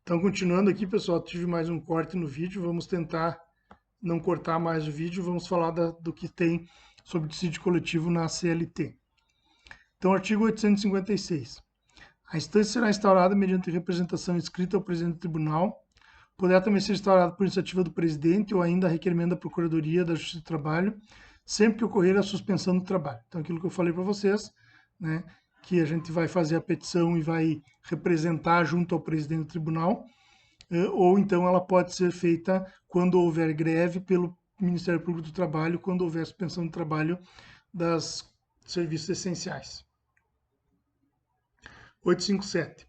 Então, continuando aqui, pessoal, tive mais um corte no vídeo. Vamos tentar não cortar mais o vídeo. Vamos falar do que tem sobre dissídio coletivo na CLT. Então, artigo 856. A instância será instaurada mediante representação escrita ao presidente do tribunal. Poderá também ser instaurada por iniciativa do presidente ou ainda a requerimento da Procuradoria da Justiça do Trabalho, sempre que ocorrer a suspensão do trabalho. Então, aquilo que eu falei para vocês, né, que a gente vai fazer a petição e vai representar junto ao presidente do tribunal, ou então ela pode ser feita quando houver greve pelo Ministério Público do Trabalho, quando houver suspensão do trabalho das serviços essenciais. 857.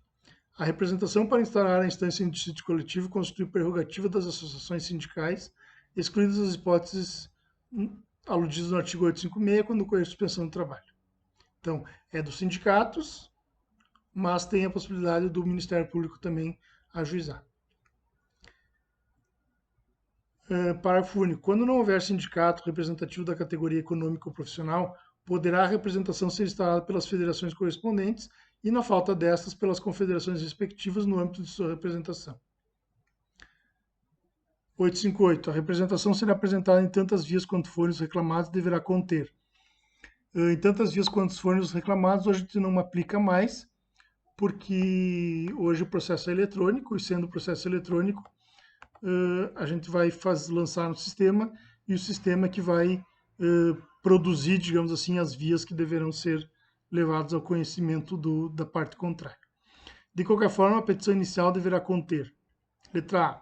A representação para instaurar a instância em dissídio coletivo constitui prerrogativa das associações sindicais, excluídas as hipóteses aludidas no artigo 856, quando ocorrer suspensão do trabalho. Então, é dos sindicatos, mas tem a possibilidade do Ministério Público também ajuizar. Parágrafo único. Quando não houver sindicato representativo da categoria econômica ou profissional, poderá a representação ser instaurada pelas federações correspondentes e, na falta destas, pelas confederações respectivas no âmbito de sua representação. 858. A representação será apresentada em tantas vias quanto forem os reclamados e deverá conter. Em tantas vias quanto forem os reclamados, hoje a gente não aplica mais, porque hoje o processo é eletrônico, e sendo o processo eletrônico, a gente vai lançar no sistema, e o sistema que vai produzir, digamos assim, as vias que deverão ser levadas ao conhecimento da parte contrária. De qualquer forma, a petição inicial deverá conter: letra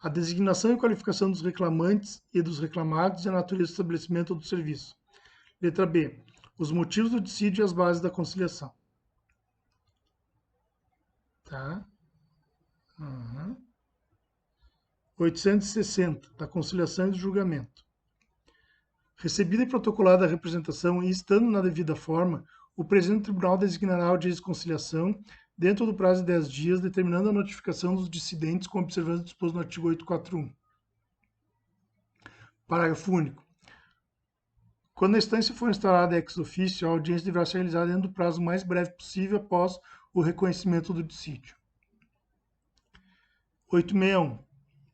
A designação e qualificação dos reclamantes e dos reclamados e a natureza do estabelecimento ou do serviço. Letra B. Os motivos do dissídio e as bases da conciliação. Tá? 860. Da conciliação e do julgamento. Recebida e protocolada a representação e estando na devida forma, o presidente do tribunal designará a audiência de conciliação dentro do prazo de 10 dias, determinando a notificação dos dissidentes com observância do disposto no artigo 841. Parágrafo único. Quando a instância for instaurada ex officio, a audiência deverá ser realizada dentro do prazo mais breve possível após o reconhecimento do dissídio. 861.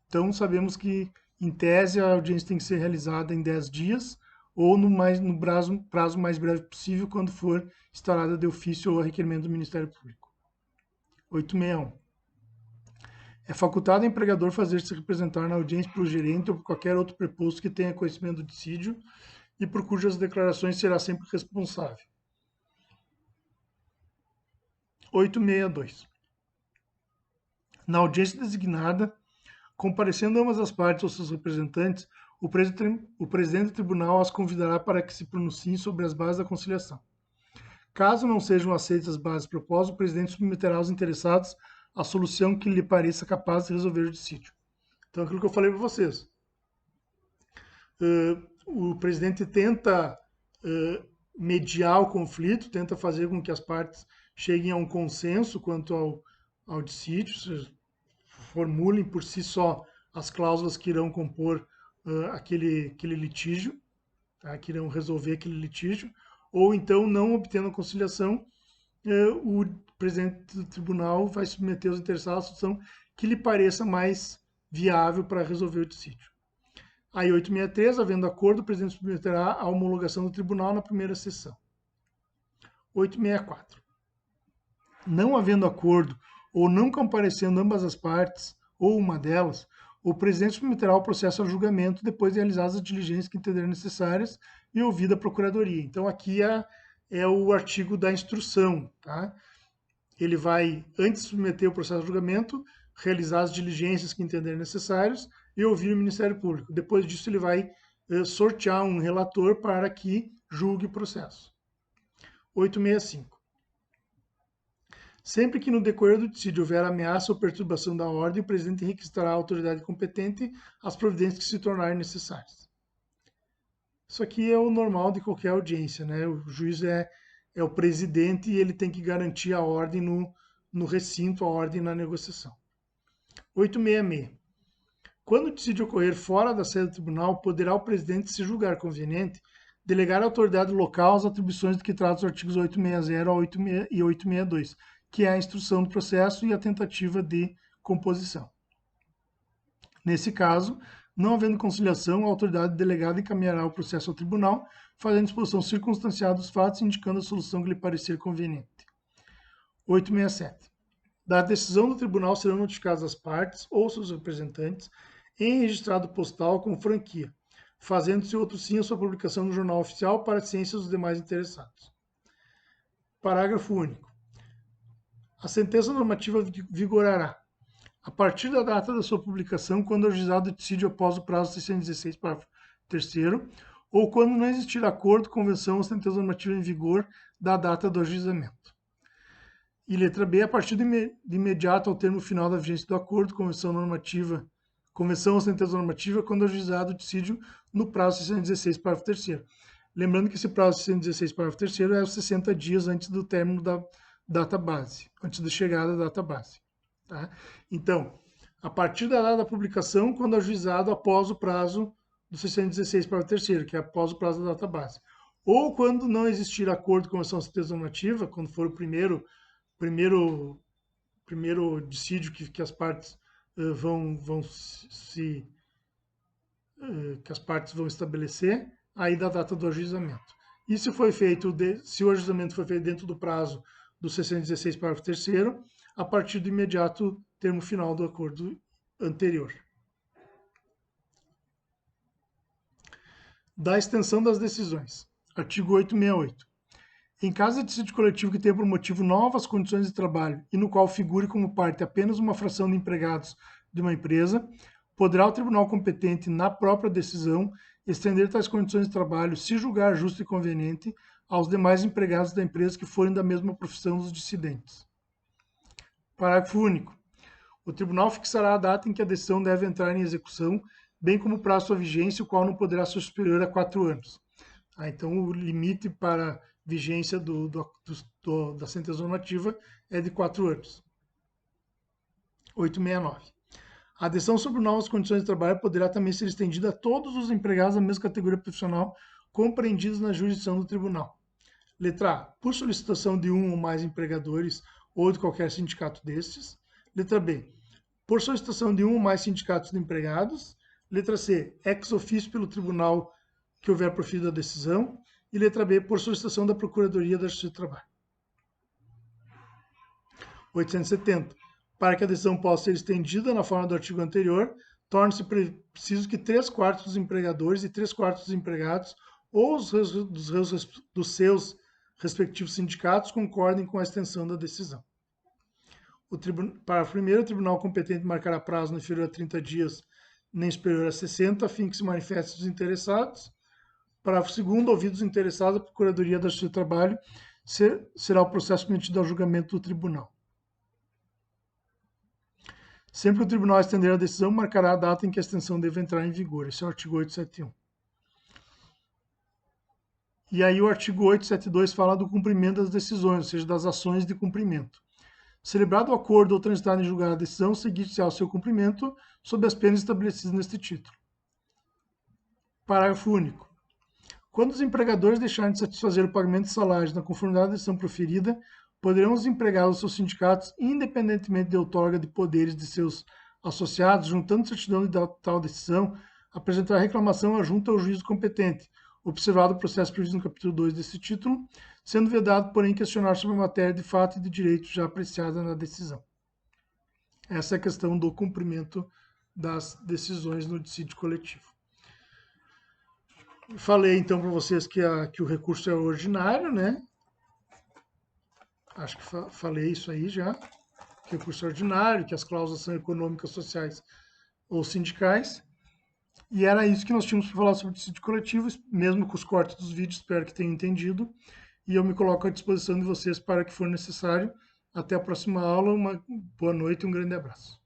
Então, sabemos que, em tese, a audiência tem que ser realizada em 10 dias ou no prazo mais breve possível, quando for instaurada de ofício ou a requerimento do Ministério Público. 861. É facultado ao empregador fazer-se representar na audiência pelo gerente ou por qualquer outro preposto que tenha conhecimento do dissídio e por cujas declarações será sempre responsável. 862. Na audiência designada, comparecendo ambas as partes ou seus representantes, o presidente do tribunal as convidará para que se pronunciem sobre as bases da conciliação. Caso não sejam aceitas as bases propostas, o presidente submeterá aos interessados a solução que lhe pareça capaz de resolver o dissídio. Então, aquilo que eu falei para vocês. O presidente tenta mediar o conflito, tenta fazer com que as partes cheguem a um consenso quanto ao dissídio, formulem por si só as cláusulas que irão compor aquele litígio, tá? Que irão resolver aquele litígio, ou então, não obtendo a conciliação, o presidente do tribunal vai submeter os interessados à solução que lhe pareça mais viável para resolver o dissídio. Aí, 863, havendo acordo, o presidente submeterá a homologação do tribunal na primeira sessão. 864. Não havendo acordo ou não comparecendo ambas as partes, ou uma delas, o presidente submeterá o processo a julgamento depois de realizadas as diligências que entenderem necessárias e ouvida a procuradoria. Então, aqui é o artigo da instrução, tá? Ele vai, antes de submeter o processo a julgamento, realizar as diligências que entenderem necessárias e ouvir o Ministério Público. Depois disso, ele vai sortear um relator para que julgue o processo. 865. Sempre que no decorrer do dissídio houver ameaça ou perturbação da ordem, o presidente requisitará à autoridade competente as providências que se tornarem necessárias. Isso aqui é o normal de qualquer audiência, né? O juiz é o presidente e ele tem que garantir a ordem no recinto, a ordem na negociação. 866. Quando o dissídio ocorrer fora da sede do tribunal, poderá o presidente, se julgar conveniente, delegar à autoridade local as atribuições de que trata os artigos 860 e 862, que é a instrução do processo e a tentativa de composição. Nesse caso, não havendo conciliação, a autoridade delegada encaminhará o processo ao tribunal, fazendo exposição circunstanciada dos fatos e indicando a solução que lhe parecer conveniente. 867. Da decisão do tribunal serão notificadas as partes ou seus representantes em registrado postal com franquia, fazendo-se outro sim a sua publicação no Jornal Oficial para a ciência dos demais interessados. Parágrafo único. A sentença normativa vigorará a partir da data da sua publicação, quando o ajuizado decide após o prazo 616, parágrafo 3º, ou quando não existir acordo, convenção ou sentença normativa em vigor da data do ajuizamento. E letra B, a partir de imediato ao termo final da vigência do acordo, convenção ou sentença normativa, quando o ajuizado decide no prazo 616, parágrafo 3º. Lembrando que esse prazo 616, parágrafo 3º é os 60 dias antes do término da data base, antes da chegada da data base. Tá? Então, a partir da data da publicação, quando ajuizado após o prazo do 616, parágrafo 3º, que é após o prazo da data base. Ou quando não existir acordo com a sentença normativa, quando for o primeiro dissídio que as partes que as partes vão estabelecer, aí da data do ajuizamento. E se o ajuizamento foi feito dentro do prazo do 616, parágrafo 3º, a partir do imediato termo final do acordo anterior. Da extensão das decisões. Artigo 868. Em caso de dissídio coletivo que tenha por motivo novas condições de trabalho e no qual figure como parte apenas uma fração de empregados de uma empresa, poderá o tribunal competente, na própria decisão, estender tais condições de trabalho, se julgar justo e conveniente, aos demais empregados da empresa que forem da mesma profissão dos dissidentes. Parágrafo único. O tribunal fixará a data em que a decisão deve entrar em execução, bem como o prazo de sua vigência, o qual não poderá ser superior a 4 anos. Então, o limite para vigência da sentença normativa é de 4 anos. 869. A decisão sobre novas condições de trabalho poderá também ser estendida a todos os empregados da mesma categoria profissional compreendidos na jurisdição do tribunal. Letra A. Por solicitação de um ou mais empregadores ou de qualquer sindicato destes. Letra B. Por solicitação de um ou mais sindicatos de empregados. Letra C. Ex officio pelo tribunal que houver proferido a decisão. E letra B. Por solicitação da Procuradoria da Justiça do Trabalho. 870. Para que a decisão possa ser estendida na forma do artigo anterior, torna-se preciso que 3/4 dos empregadores e 3/4 dos empregados ou dos seus respectivos sindicatos concordem com a extensão da decisão. Parágrafo 1º, o tribunal competente marcará prazo não inferior a 30 dias, nem superior a 60, a fim que se manifestem os interessados. Parágrafo 2º, ouvidos os interessados, a Procuradoria da Justiça do Trabalho será o processo submetido ao julgamento do tribunal. Sempre que o tribunal estender a decisão, marcará a data em que a extensão deve entrar em vigor. Esse é o artigo 871. E aí o artigo 872 fala do cumprimento das decisões, ou seja, das ações de cumprimento. Celebrado o acordo ou transitado em julgado a decisão, seguir-se ao seu cumprimento sob as penas estabelecidas neste título. Parágrafo único. Quando os empregadores deixarem de satisfazer o pagamento de salários na conformidade da decisão proferida, poderão os empregados dos seus sindicatos, independentemente de outorga de poderes de seus associados, juntando certidão de tal decisão, apresentar reclamação à junta ou juízo competente, observado o processo previsto no capítulo 2 desse título, sendo vedado, porém, questionar sobre a matéria de fato e de direito já apreciada na decisão. Essa é a questão do cumprimento das decisões no dissídio coletivo. Falei, então, para vocês que o recurso é ordinário, né? Acho que falei isso aí já, que o recurso é ordinário, que as cláusulas são econômicas, sociais ou sindicais. E era isso que nós tínhamos para falar sobre o dissídio coletivo, mesmo com os cortes dos vídeos, espero que tenham entendido. E eu me coloco à disposição de vocês para o que for necessário. Até a próxima aula, uma boa noite e um grande abraço.